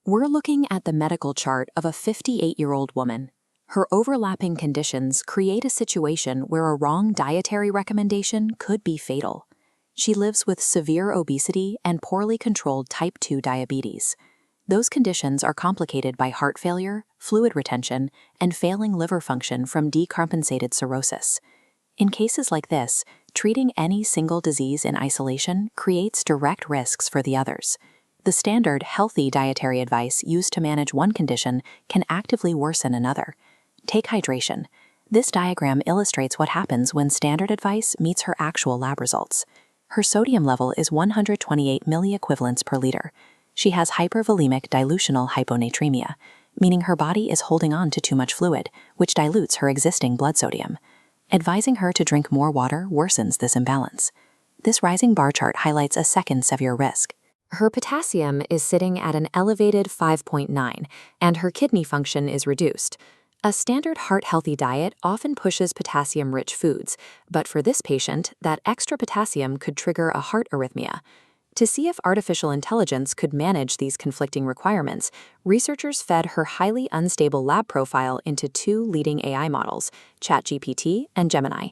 We're looking at the medical chart of a 58-year-old woman. Her overlapping conditions create a situation where a wrong dietary recommendation could be fatal. She lives with severe obesity and poorly controlled type 2 diabetes. Those conditions are complicated by heart failure, fluid retention, and failing liver function from decompensated cirrhosis. In cases like this, treating any single disease in isolation creates direct risks for the others. The standard healthy dietary advice used to manage one condition can actively worsen another. Take hydration. This diagram illustrates what happens when standard advice meets her actual lab results. Her sodium level is 128 milliequivalents per liter. She has hypervolemic dilutional hyponatremia, meaning her body is holding on to too much fluid, which dilutes her existing blood sodium. Advising her to drink more water worsens this imbalance. This rising bar chart highlights a second severe risk. Her potassium is sitting at an elevated 5.9, and her kidney function is reduced. A standard heart-healthy diet often pushes potassium-rich foods, but for this patient, that extra potassium could trigger a heart arrhythmia. To see if artificial intelligence could manage these conflicting requirements, researchers fed her highly unstable lab profile into two leading AI models, ChatGPT and Gemini.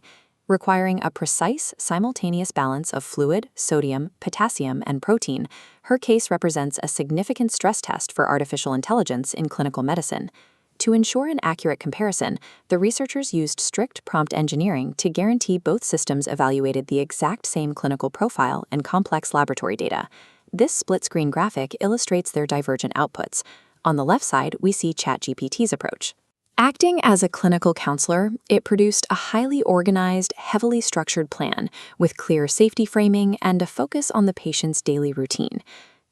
Requiring a precise, simultaneous balance of fluid, sodium, potassium, and protein, her case represents a significant stress test for artificial intelligence in clinical medicine. To ensure an accurate comparison, the researchers used strict prompt engineering to guarantee both systems evaluated the exact same clinical profile and complex laboratory data. This split-screen graphic illustrates their divergent outputs. On the left side, we see ChatGPT's approach. Acting as a clinical counselor, it produced a highly organized, heavily structured plan with clear safety framing and a focus on the patient's daily routine.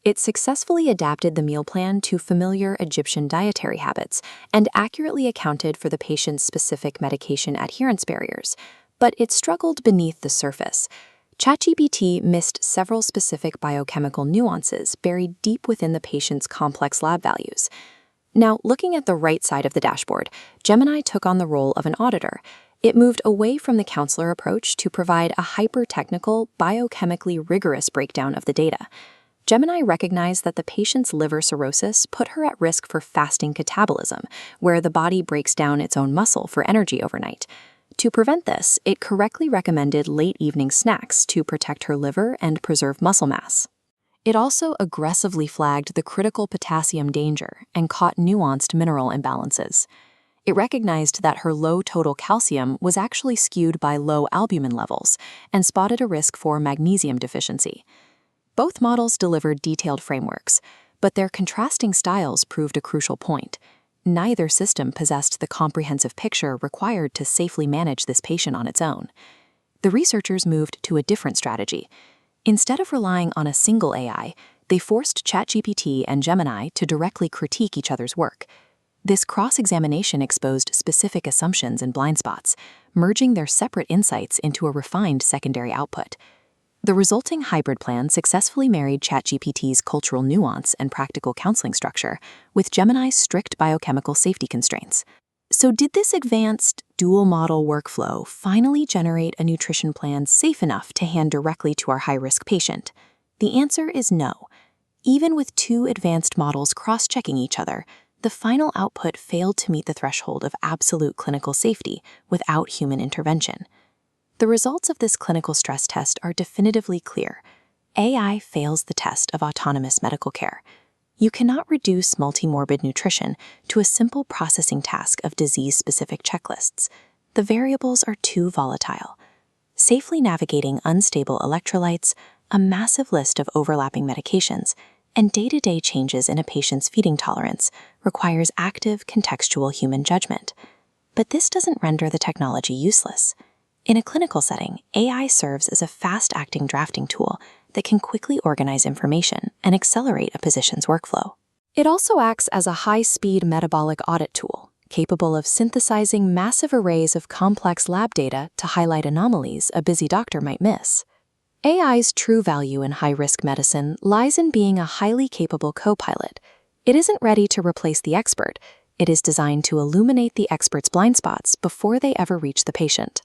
It successfully adapted the meal plan to familiar Egyptian dietary habits and accurately accounted for the patient's specific medication adherence barriers, but it struggled beneath the surface. ChatGPT missed several specific biochemical nuances buried deep within the patient's complex lab values. Now, looking at the right side of the dashboard, Gemini took on the role of an auditor. It moved away from the counselor approach to provide a hyper-technical, biochemically rigorous breakdown of the data. Gemini recognized that the patient's liver cirrhosis put her at risk for fasting catabolism, where the body breaks down its own muscle for energy overnight. To prevent this, it correctly recommended late evening snacks to protect her liver and preserve muscle mass. It also aggressively flagged the critical potassium danger and caught nuanced mineral imbalances. It recognized that her low total calcium was actually skewed by low albumin levels and spotted a risk for magnesium deficiency. Both models delivered detailed frameworks, but their contrasting styles proved a crucial point. Neither system possessed the comprehensive picture required to safely manage this patient on its own. The researchers moved to a different strategy. Instead of relying on a single AI, they forced ChatGPT and Gemini to directly critique each other's work. This cross-examination exposed specific assumptions and blind spots, merging their separate insights into a refined secondary output. The resulting hybrid plan successfully married ChatGPT's cultural nuance and practical counseling structure with Gemini's strict biochemical safety constraints. So did this advanced dual-model workflow finally generate a nutrition plan safe enough to hand directly to our high-risk patient? The answer is no. Even with two advanced models cross-checking each other, the final output failed to meet the threshold of absolute clinical safety without human intervention. The results of this clinical stress test are definitively clear. AI fails the test of autonomous medical care. You cannot reduce multimorbid nutrition to a simple processing task of disease-specific checklists. The variables are too volatile. Safely navigating unstable electrolytes, a massive list of overlapping medications, and day-to-day changes in a patient's feeding tolerance requires active, contextual human judgment. But this doesn't render the technology useless. In a clinical setting, AI serves as a fast-acting drafting tool that can quickly organize information and accelerate a physician's workflow. It also acts as a high-speed metabolic audit tool, capable of synthesizing massive arrays of complex lab data to highlight anomalies a busy doctor might miss. AI's true value in high-risk medicine lies in being a highly capable co-pilot. It isn't ready to replace the expert. It is designed to illuminate the expert's blind spots before they ever reach the patient.